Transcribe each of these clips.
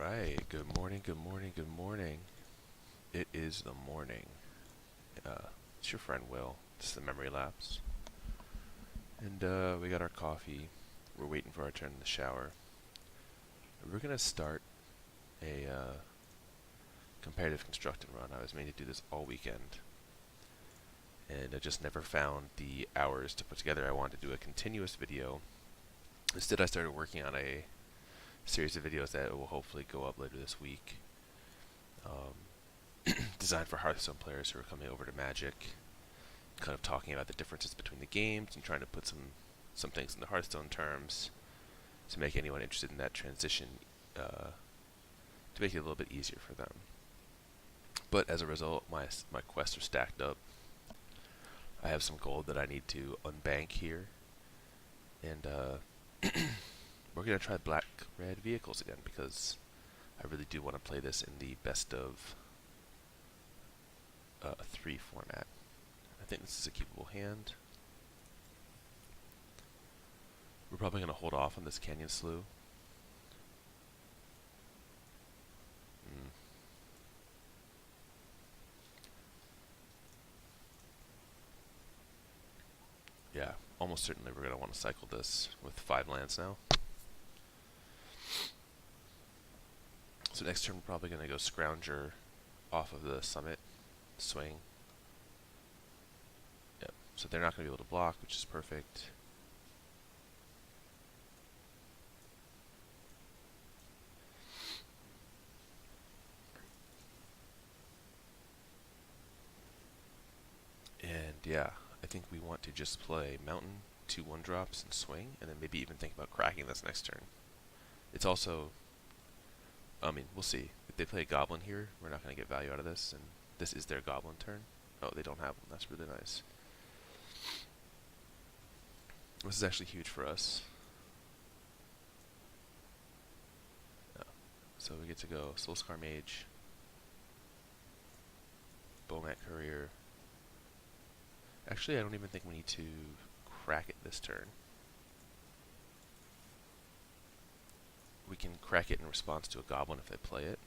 Alright, good morning, good morning, good morning. It is the morning. It's your friend Will. It's the memory lapse. And we got our coffee. We're waiting for our turn in the shower. And we're gonna start a comparative constructed run. I was meaning to do this all weekend. And I just never found the hours to put together. I wanted to do a continuous video. Instead I started working on a series of videos that will hopefully go up later this week. Designed for Hearthstone players who are coming over to Magic, kind of talking about the differences between the games and trying to put some things in the Hearthstone terms to make anyone interested in that transition, to make it a little bit easier for them. But as a result, my quests are stacked up. I have some gold that I need to unbank here, and we're going to try black-red vehicles again because I really do want to play this in the best of 3 format. I think this is a keepable hand. We're probably going to hold off on this Canyon Slough. Yeah, almost certainly we're going to want to cycle this with 5 lands now. So next turn we're probably going to go Scrounger off of the Summit, swing. Yep, so they're not going to be able to block, which is perfect. And yeah, I think we want to just play Mountain, 2 1-drops, and swing, and then maybe even think about cracking this next turn. It's also, I mean, we'll see. If they play a Goblin here, we're not going to get value out of this, and this is their Goblin turn. Oh, they don't have one. That's really nice. This is actually huge for us. Yeah. So we get to go Soulscar Mage, Bowmat Courier. Actually, I don't even think we need to crack it this turn. We can crack it in response to a Goblin if they play it.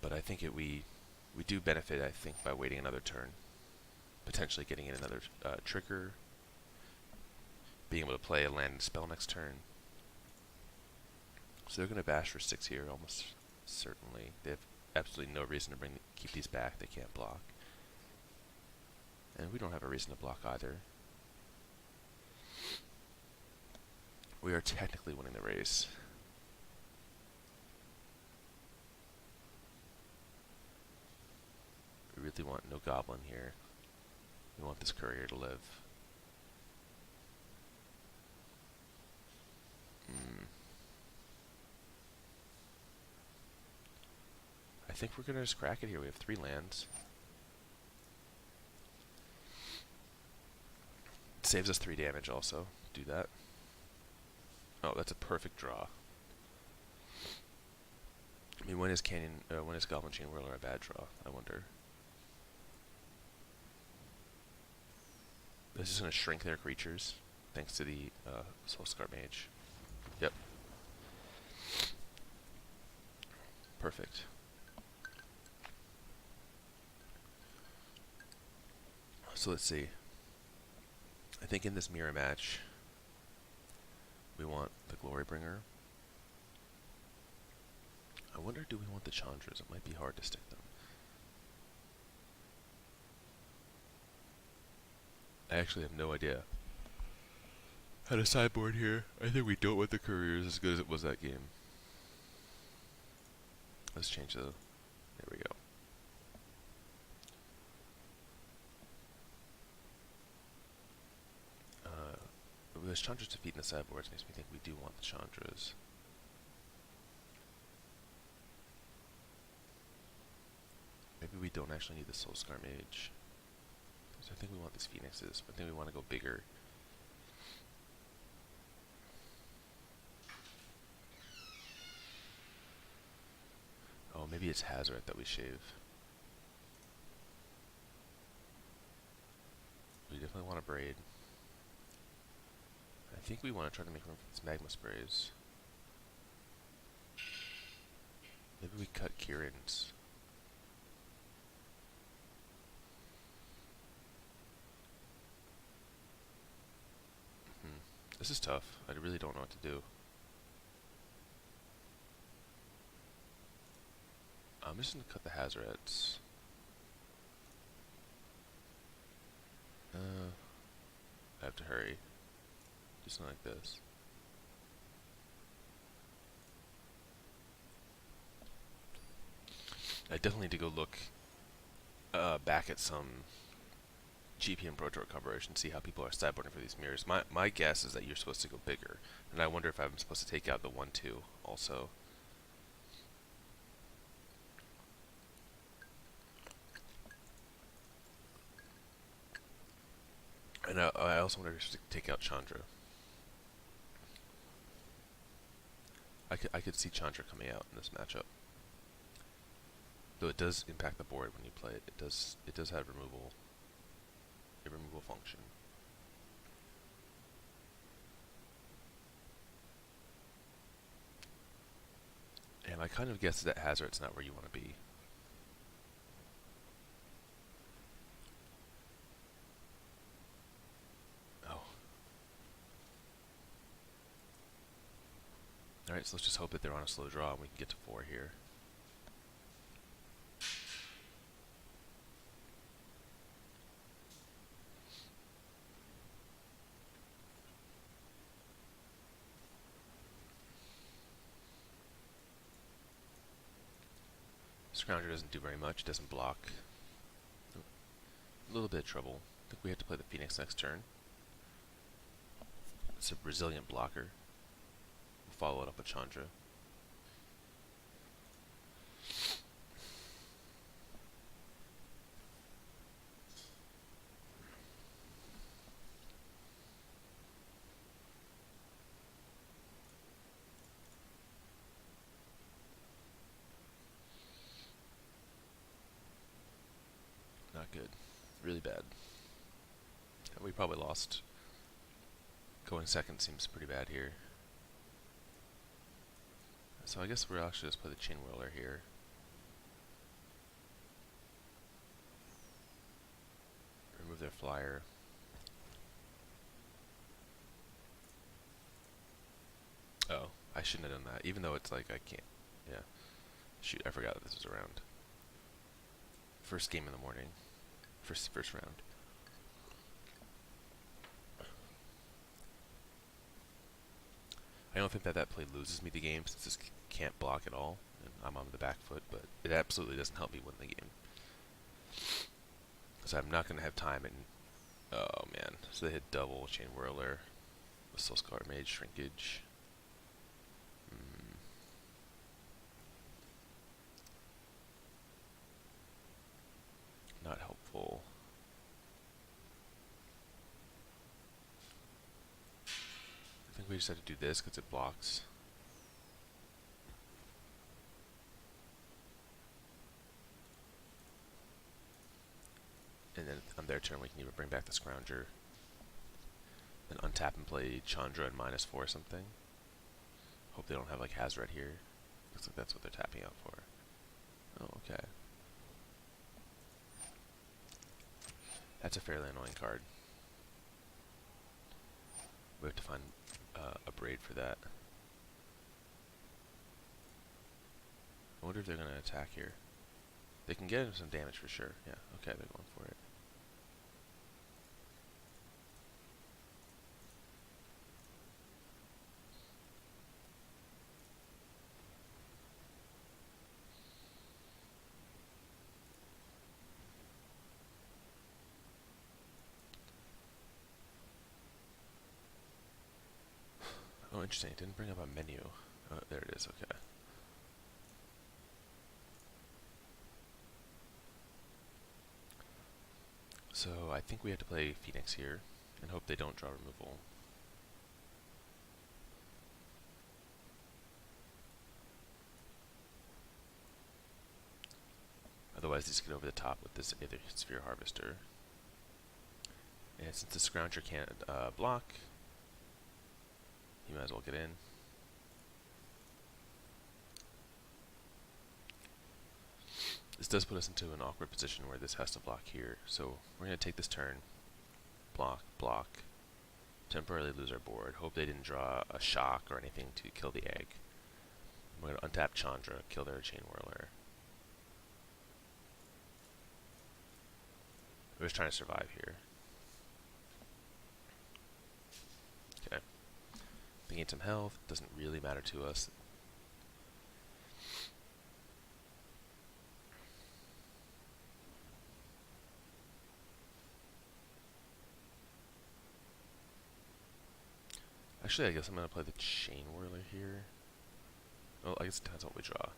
But I think we do benefit, I think, by waiting another turn. Potentially getting in another trigger. Being able to play a land and spell next turn. So they're going to bash for 6 here, almost certainly. They have absolutely no reason to keep these back. They can't block. And we don't have a reason to block either. We are technically winning the race. We really want no Goblin here. We want this Courier to live. I think we're going to just crack it here. We have 3 lands. It saves us 3 damage also. Do that. Oh, that's a perfect draw. I mean, when is Goblin Chainwhirler a bad draw? I wonder. This is going to shrink their creatures, thanks to the Soulscar Mage. Yep. Perfect. So let's see. I think in this mirror match, we want the Glorybringer. I wonder, do we want the Chandras? It might be hard to stick them. I actually have no idea how to sideboard here. I think we don't want the Couriers as good as it was that game. Let's change the... There we go. There's Chandras defeating the sideboards makes me think we do want the Chandras. Maybe we don't actually need the Soulscar Mage. So I think we want these Phoenixes. I think we want to go bigger. Oh, maybe it's Hazard that we shave. We definitely definitely want a braid. I think we want to try to make room for these magma sprays. Maybe we cut Kieran's. This is tough. I really don't know what to do. I'm just going to cut the Hazarets. I have to hurry. Do something like this. I definitely need to go look back at some GP and Pro Tour coverage and see how people are sideboarding for these mirrors. My guess is that you're supposed to go bigger, and I wonder if I'm supposed to take out the 1-2 also. And I also wonder if I should take out Chandra. I could see Chandra coming out in this matchup, though it does impact the board when you play it. It does have a removal function. And I kind of guess that Hazard's not where you want to be. Oh. Alright, so let's just hope that they're on a slow draw and we can get to 4 here. Scrounger doesn't do very much, doesn't block. A little bit of trouble. I think we have to play the Phoenix next turn. It's a resilient blocker. We'll follow it up with Chandra. Not good. Really bad. We probably lost. Going second seems pretty bad here. So I guess we'll actually just play the Chainwhirler here. Remove their flyer. Oh, I shouldn't have done that, even though it's like I can't. Yeah. Shoot, I forgot that this was around. First game in the morning. First round. I don't think that play loses me the game since this can't block at all, and I'm on the back foot, but it absolutely doesn't help me win the game. So I'm not going to have time, and oh man. So they hit double Chainwhirler, the Soul Scholar Mage, Shrinkage. Not helpful. I think we just have to do this because it blocks. And then on their turn we can even bring back the Scrounger. Then untap and play Chandra and -4 or something. Hope they don't have like Hazard here. Looks like that's what they're tapping out for. Oh, okay. That's a fairly annoying card. We have to find a braid for that. I wonder if they're going to attack here. They can get him some damage for sure. Yeah, okay, they're going for it. Oh, interesting. It didn't bring up a menu. Oh, there it is. Okay. So I think we have to play Phoenix here and hope they don't draw removal. Otherwise, these get over the top with this Aether Sphere Harvester. And since the Scrounger can't block, you might as well get in. This does put us into an awkward position where this has to block here. So we're going to take this turn, block, block, temporarily lose our board. Hope they didn't draw a shock or anything to kill the egg. We're going to untap Chandra, kill their Chainwhirler. We're just trying to survive here. Okay. They gain some health, doesn't really matter to us. Actually, I guess I'm going to play the Chainwhirler here. Well, I guess it depends on what we draw.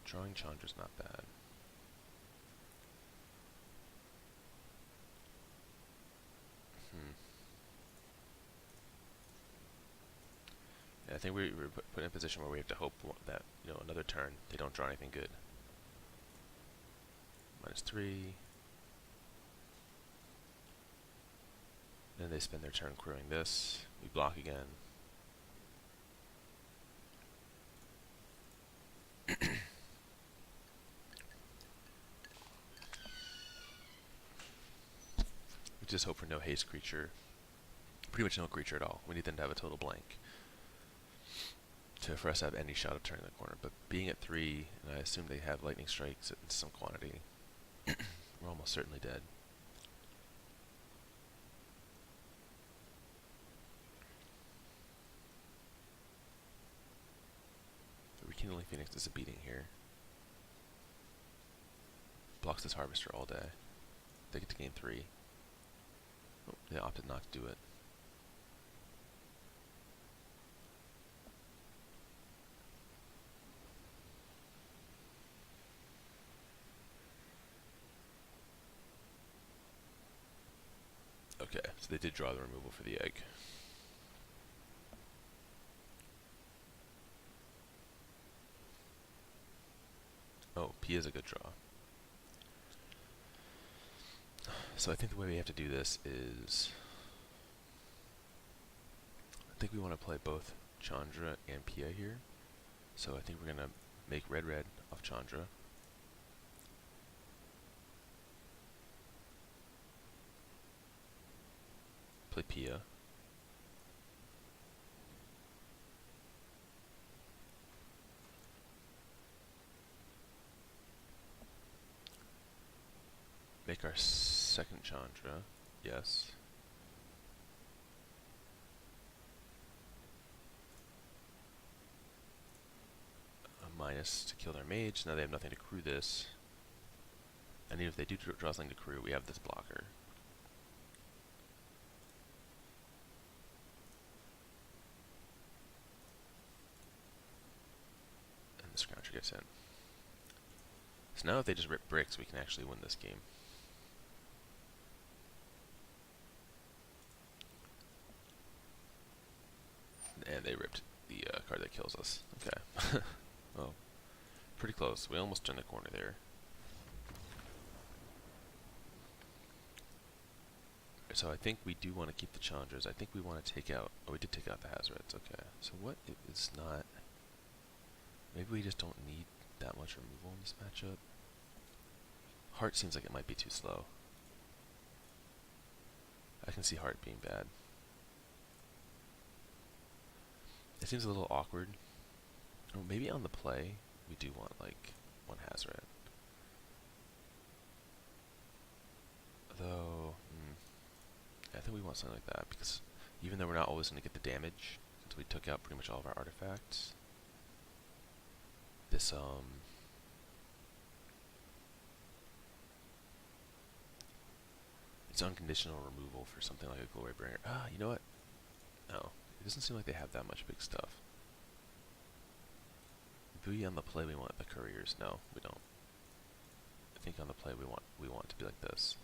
Drawing Chandra's not bad. Yeah, I think we're put in a position where we have to hope that, another turn, they don't draw anything good. -3. Then they spend their turn crewing this. We block again. We just hope for no haste creature. Pretty much no creature at all. We need them to have a total blank for us to have any shot of turning the corner. But being at 3, and I assume they have lightning strikes in some quantity, we're almost certainly dead. The Rekindling Phoenix is a beating here. Blocks this Harvester all day. They get to gain 3. Oh, they opted not to do it. Okay, so they did draw the removal for the egg. Oh, P is a good draw. So I think the way we have to do this is, I think we want to play both Chandra and Pia here. So I think we're going to make red off Chandra. Play Pia. Make our second Chandra. Yes. A minus to kill their mage. Now they have nothing to crew this. And even if they do draw something to crew, we have this blocker. And the Scrounger gets in. So now if they just rip bricks, we can actually win this game. And they ripped the card that kills us. Okay. Well, pretty close. We almost turned the corner there. So I think we do want to keep the Chandras. I think we want to take out... Oh, we did take out the Hazards. Okay. So what is not... Maybe we just don't need that much removal in this matchup. Heart seems like it might be too slow. I can see Heart being bad. It seems a little awkward. Or maybe on the play, we do want like one Hazard. Though, I think we want something like that, because even though we're not always going to get the damage, since we took out pretty much all of our artifacts, this, it's unconditional removal for something like a Glorybringer. Ah, you know what? No. It doesn't seem like they have that much big stuff. Maybe on the play we want the couriers. No, we don't. I think on the play we want it to be like this.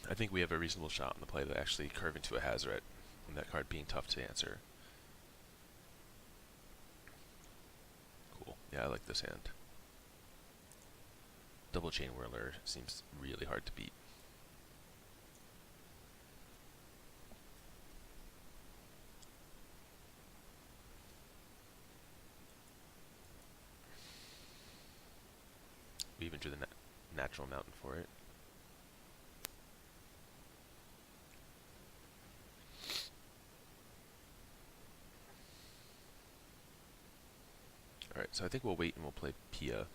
I think we have a reasonable shot on the play to actually curve into a Hazret, and that card being tough to answer. Yeah, I like this hand. Double Chainwhirler seems really hard to beat. We even drew the natural mountain for it. Alright, so I think we'll wait and we'll play Pia.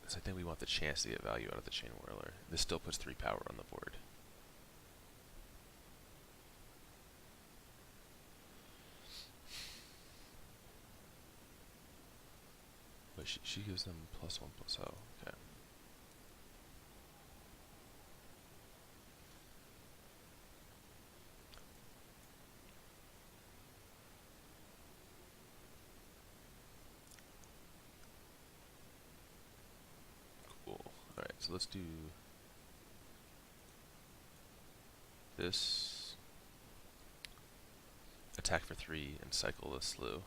So I think we want the chance to get value out of the Chainwhirler. This still puts 3 power on the board. But she gives them +1/+0. Okay. Cool. Alright, so let's do this. Attack for 3 and cycle the slew.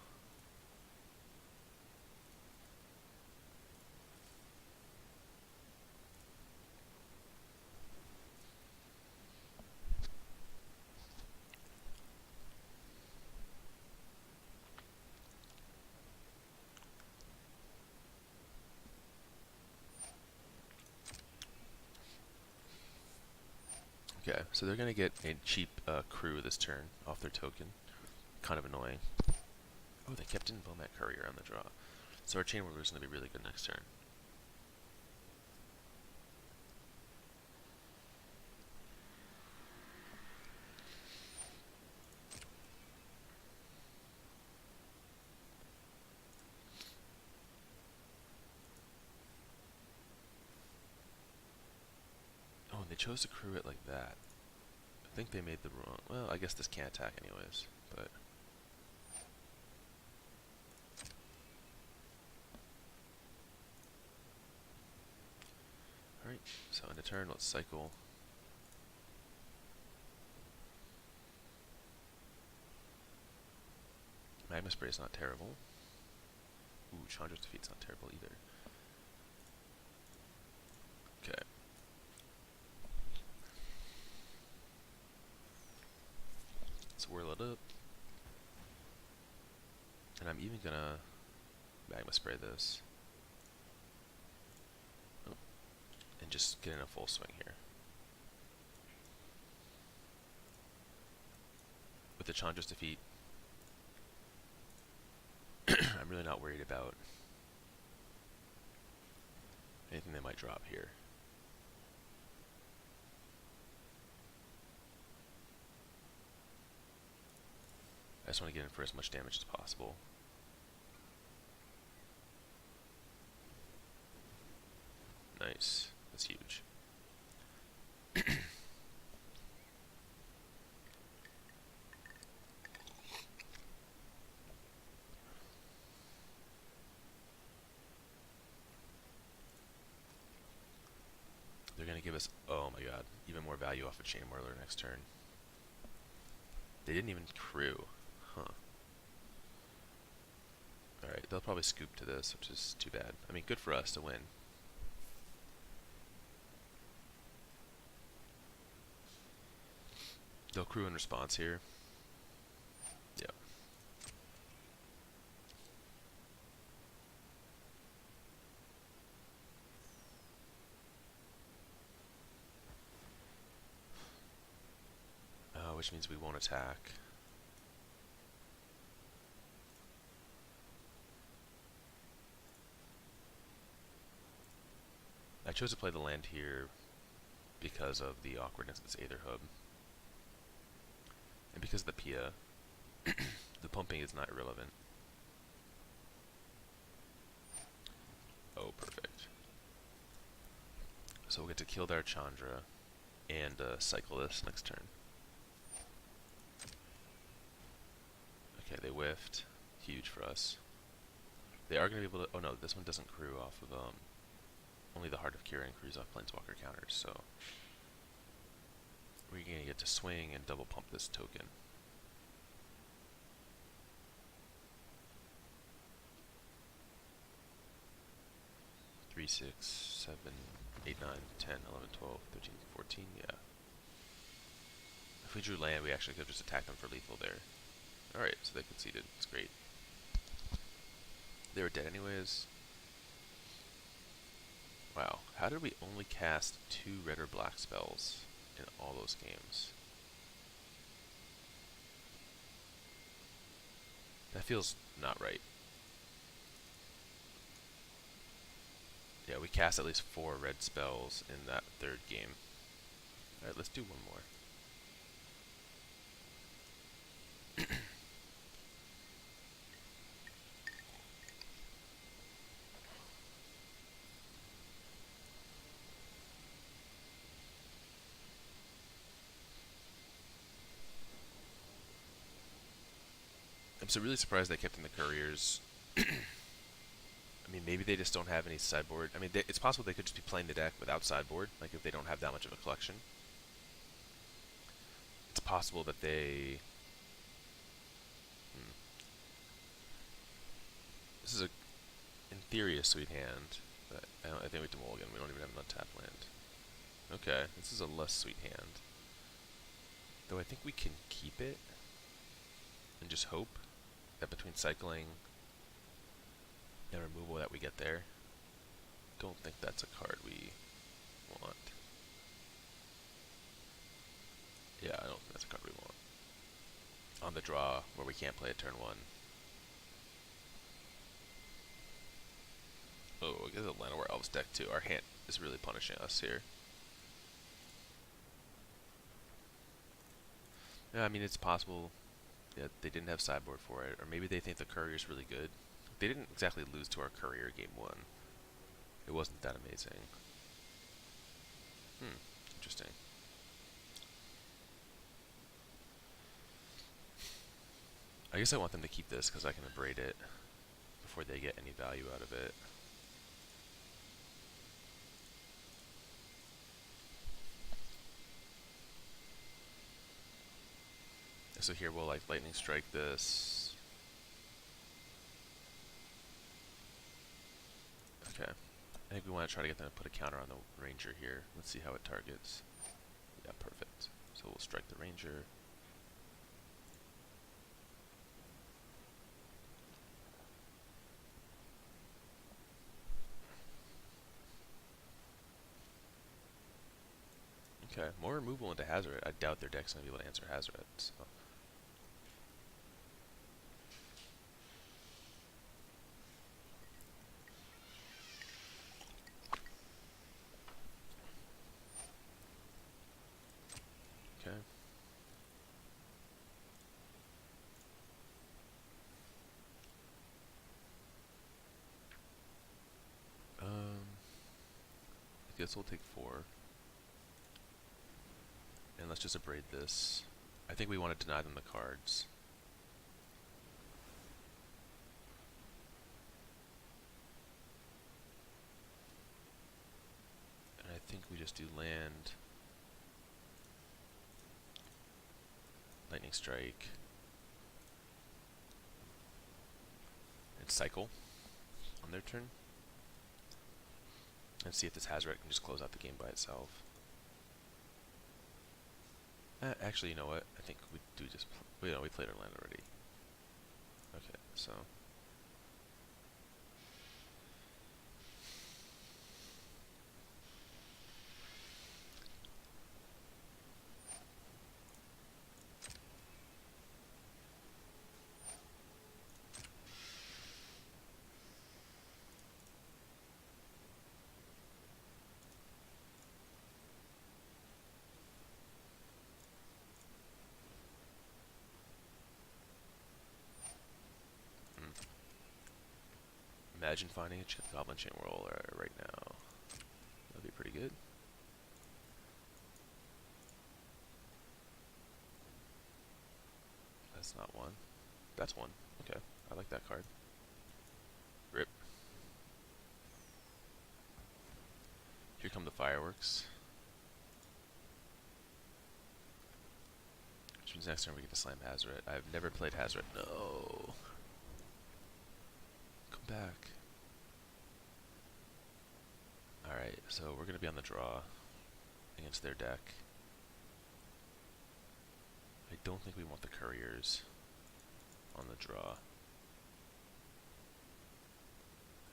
Okay, so they're going to get a cheap crew this turn off their token. Kind of annoying. Oh, they kept in Bomat Courier on the draw. So our Chainwhirler is going to be really good next turn. Oh, and they chose to crew it like that. I think they made the wrong... Well, I guess this can't attack anyways, but... Alright, so in a turn, let's cycle. Magma Spray is not terrible. Ooh, Chandra's Defeat's not terrible either. Okay. Swirl it up. And I'm even gonna Magma Spray this. Oh. And just get in a full swing here. With the Chandra's Defeat, I'm really not worried about anything they might drop here. I just want to get in for as much damage as possible. Nice. That's huge. They're going to give us, oh my god, even more value off of Chainwhirler next turn. They didn't even crew. Huh. Alright, they'll probably scoop to this, which is too bad. I mean, good for us to win. They'll crew in response here. Yep. Which means we won't attack. I chose to play the land here because of the awkwardness of this Aether Hub. And because of the Pia, the pumping is not irrelevant. Oh, perfect. So we'll get to kill their Chandra and cycle this next turn. Okay, they whiffed. Huge for us. They are going to be able to... Oh no, this one doesn't crew off of... only the Heart of Kieran crews off Planeswalker counters, so... We're going to get get to swing and double pump this token. 3, 6, 7, 8, 9, 10, 11, 12, 13, 14, yeah. If we drew land, we actually could have just attacked them for lethal there. Alright, so they conceded. It's great. They were dead anyways. Wow, how did we only cast 2 red or black spells in all those games? That feels not right. Yeah, we cast at least 4 red spells in that third game. Alright, let's do one more. I'm so really surprised they kept in the couriers. I mean, maybe they just don't have any sideboard. I mean, it's possible they could just be playing the deck without sideboard, like if they don't have that much of a collection. It's possible that they... This is, in theory, a sweet hand, but I think we have to mulligan. We don't even have an untapped land. Okay, this is a less sweet hand. Though I think we can keep it and just hope that between cycling and removal that we get there. Don't think that's a card we want. Yeah, I don't think that's a card we want. On the draw, where we can't play a turn 1. Oh, I guess a Llanowar Elves deck too. Our hand is really punishing us here. Yeah, I mean, it's possible that they didn't have sideboard for it, or maybe they think the courier's really good. They didn't exactly lose to our courier game 1. It wasn't that amazing. Interesting. I guess I want them to keep this because I can abrade it before they get any value out of it. So here we'll like lightning strike this. Okay. I think we want to try to get them to put a counter on the ranger here. Let's see how it targets. Yeah, perfect. So we'll strike the ranger. Okay, more removal into Hazoret. I doubt their deck's going to be able to answer Hazoret. So. Okay. I guess we'll take 4. And let's just abrade this. I think we want to deny them the cards. And I think we just do land, lightning strike, and cycle on their turn. And see if this Hazoret can just close out the game by itself. Actually, you know what? I think we do just... we played our land already. Okay, so... Imagine finding a Goblin Chainwhirler right now. That'd be pretty good. That's not one. That's one. Okay, I like that card. Rip. Here come the fireworks. means next turn we get to slam Hazoret. I've never played Hazoret. No. Come back. Alright, so we're going to be on the draw against their deck. I don't think we want the couriers on the draw.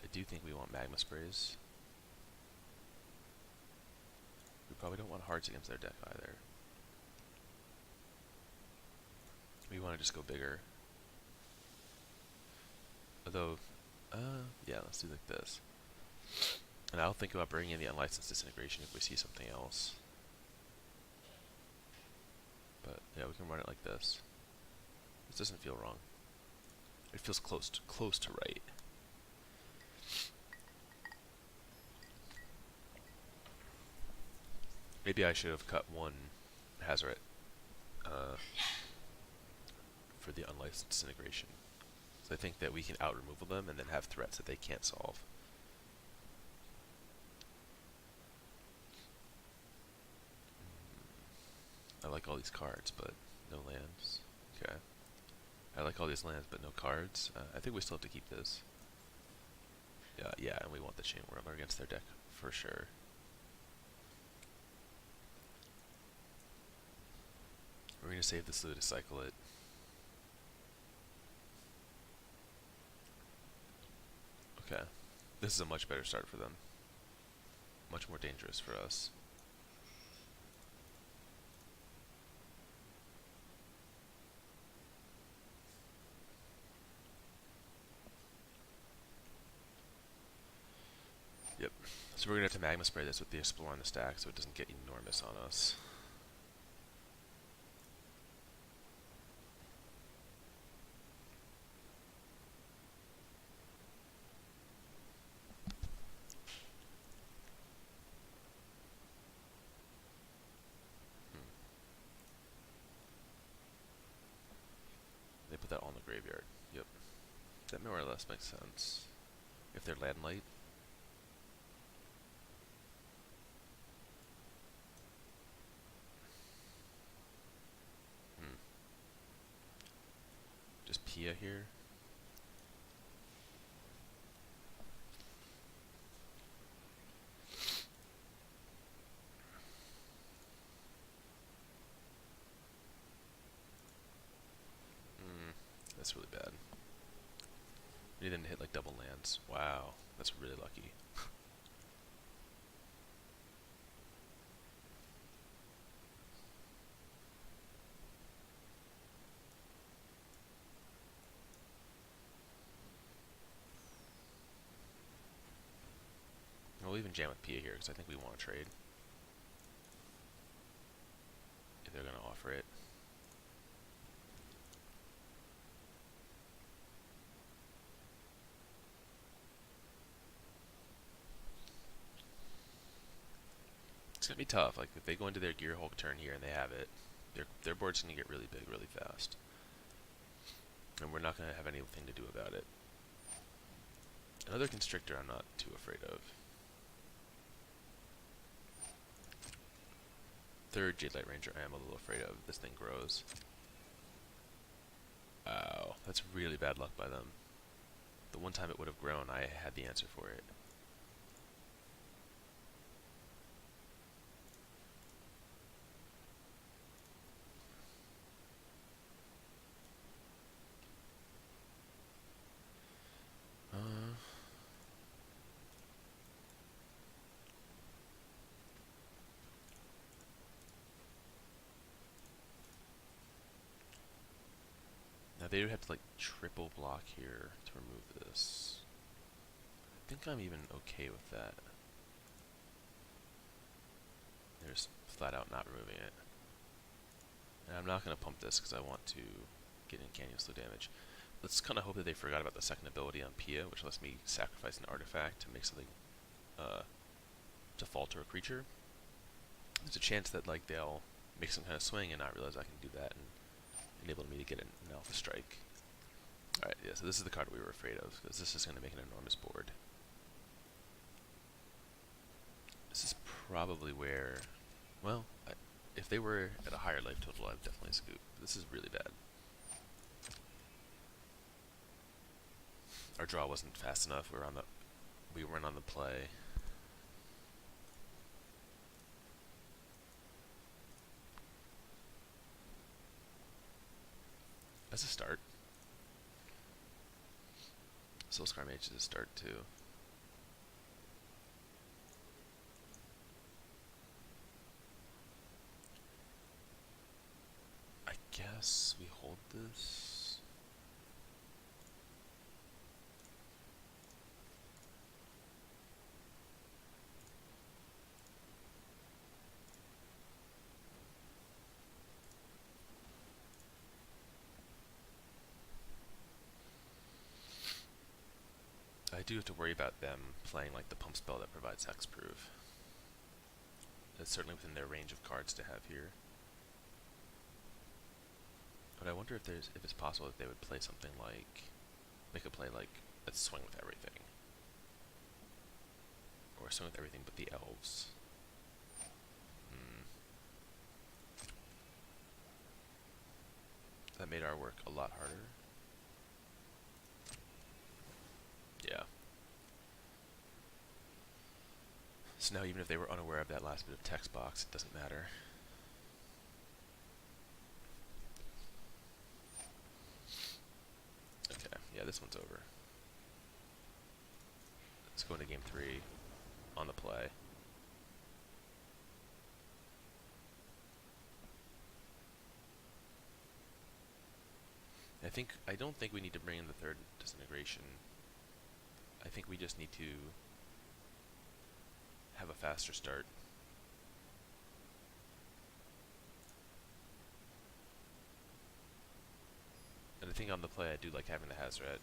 I do think we want magma sprays. We probably don't want hearts against their deck either. We want to just go bigger. Although, yeah, let's do like this. And I'll think about bringing in the unlicensed disintegration if we see something else. But yeah, we can run it like this. This doesn't feel wrong. It feels close to right. Maybe I should have cut one Hazoret for the unlicensed disintegration. So I think that we can out-removal them and then have threats that they can't solve. I like all these cards, but no lands. Okay. I like all these lands, but no cards. I think we still have to keep this. Yeah, and we want the Chainwhirler against their deck for sure. We're going to save this Lou to cycle it. Okay. This is a much better start for them. Much more dangerous for us. Yep. So we're going to have to magma spray this with the Explore on the stack so it doesn't get enormous on us. They put that all in the graveyard. Yep. That more or less makes sense. If they're land light. Just Pia here. That's really bad. We need them to hit like double lands. Wow, that's really lucky. We'll even jam with Pia here because I think we want to trade. If they're going to offer it. It's going to be tough. Like if they go into their Gear Hulk turn here and they have it, their board's going to get really big really fast. And we're not going to have anything to do about it. Another Constrictor I'm not too afraid of. Third Jade Light Ranger I am a little afraid of. This thing grows. Wow, that's really bad luck by them. The one time it would have grown, I had the answer for it. Now they would have to like triple block here to remove this. I think I'm even okay with that. They're just flat out not removing it. And I'm not going to pump this because I want to get in Canyon Slow damage. Let's kind of hope that they forgot about the second ability on Pia, which lets me sacrifice an artifact to make something to falter a creature. There's a chance that like they'll make some kind of swing and not realize I can do that and enable me to get an alpha strike. Alright, yeah, so this is the card we were afraid of, because this is going to make an enormous board. This is probably where, well, if they were at a higher life total, I'd definitely scoop. This is really bad. Our draw wasn't fast enough. We weren't on the play. That's a start. Soul Scar Mage is a start too. I guess we hold this. I do have to worry about them playing like the pump spell that provides hexproof. That's certainly within their range of cards to have here. But I wonder if it's possible that they would play something like, they could play like, let's swing with everything. Or swing with everything but the elves. That made our work a lot harder. Yeah. So now even if they were unaware of that last bit of text box, it doesn't matter. Okay, yeah, this one's over. Let's go into game 3 on the play. I don't think we need to bring in the third disintegration. I think we just need to have a faster start. And I think on the play I do like having the Hazret.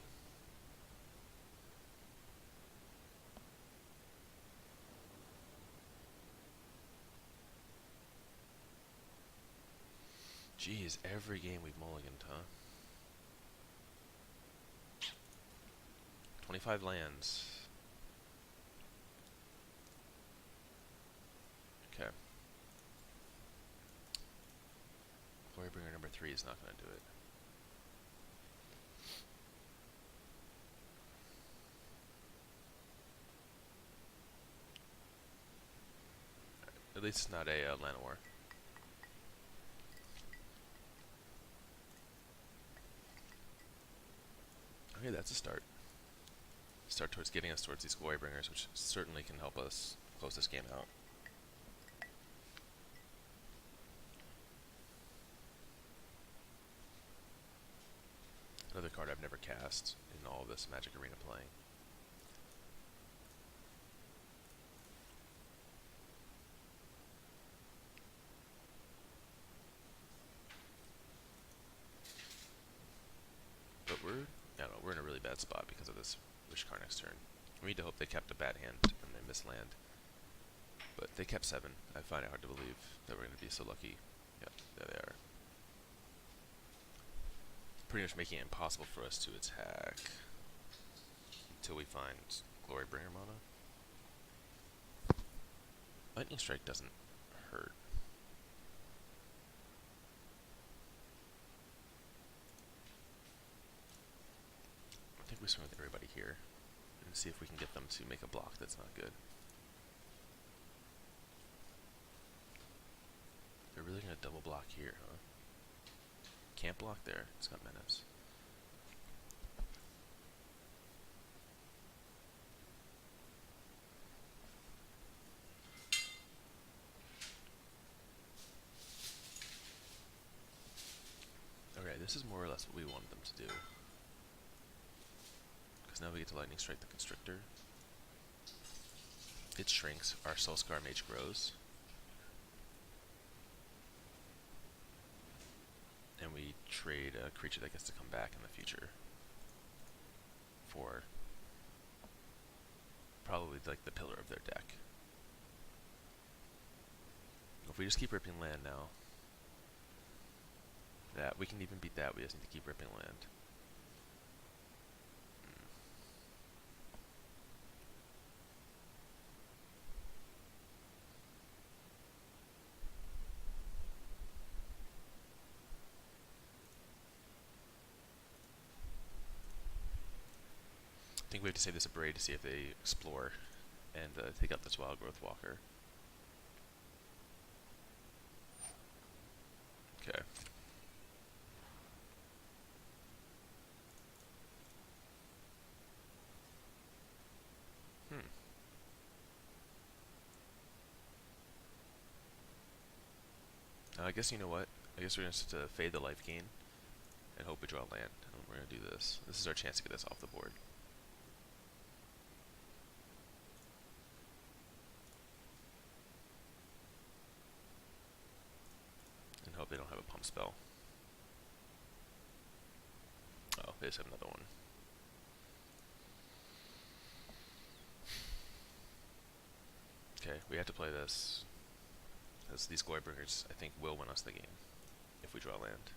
Jeez, every game we've mulliganed, huh? 25 lands. Okay. Glorybringer number 3 is not going to do it. At least it's not a Llanowar. Okay, that's a start. Start towards getting us towards these Glorybringers, which certainly can help us close this game out. Another card I've never cast in all this Magic Arena playing. But we're in a really bad spot because of this Wishkar next turn. We need to hope they kept a bad hand and they miss land. But they kept 7. I find it hard to believe that we're going to be so lucky. Yep, there they are. Pretty much making it impossible for us to attack until we find Glorybringer mana. Lightning Strike doesn't hurt. I think we swing with everybody here and see if we can get them to make a block that's not good. They're really going to double block here, huh? Can't block there. It's got menace. Okay, this is more or less what we wanted them to do. Because now we get to Lightning Strike the Constrictor. It shrinks. Our Soul Scar Mage grows. And we trade a creature that gets to come back in the future for probably like the pillar of their deck. If we just keep ripping land now, that we can even beat that. We just need to keep ripping land. think we have to save this a braid to see if they explore and take out this wild growth walker. Okay. Hmm. I guess you know what? I guess we're going to fade the life gain and hope we draw land. And we're going to do this. This is our chance to get this off the board. And hope they don't have a pump spell. Oh, they just have another one. Okay, we have to play this. Because these Glorbringers, I think, will win us the game if we draw land.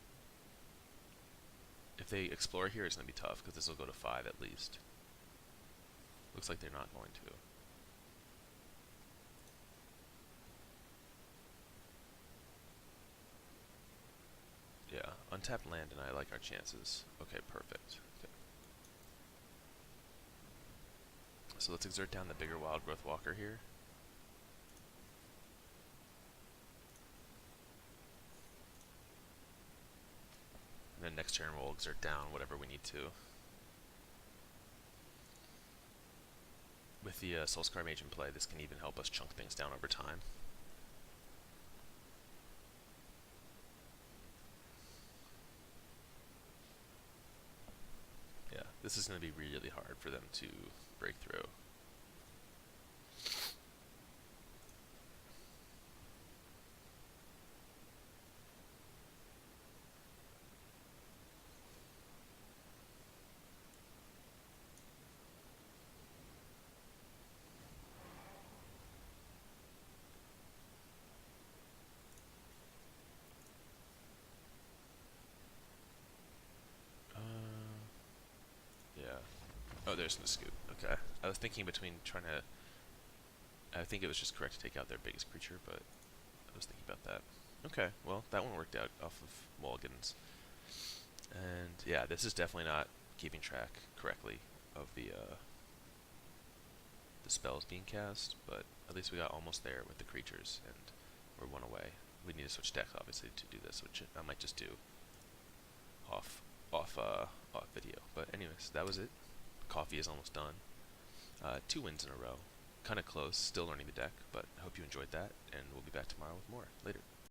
If they explore here, it's going to be tough, because this will go to 5 at least. Looks like they're not going to. Yeah, untapped land, and I like our chances. Okay, perfect. Okay. So let's exert down the bigger wild growth walker here. And then next turn we'll exert down whatever we need to. With the Soulscar Mage in play, this can even help us chunk things down over time. Yeah, this is going to be really hard for them to break through. Yeah. Oh, there's the scoop. Okay. I was thinking between trying to... I think it was just correct to take out their biggest creature, but I was thinking about that. Okay, well, that one worked out off of mulligans. And yeah, this is definitely not keeping track correctly of the spells being cast, but at least we got almost there with the creatures, and we're one away. We need to switch decks, obviously, to do this, which I might just do off video. But anyways, that was it. Coffee is almost done. 2 wins in a row. Kind of close, still learning the deck, but I hope you enjoyed that, and we'll be back tomorrow with more. Later.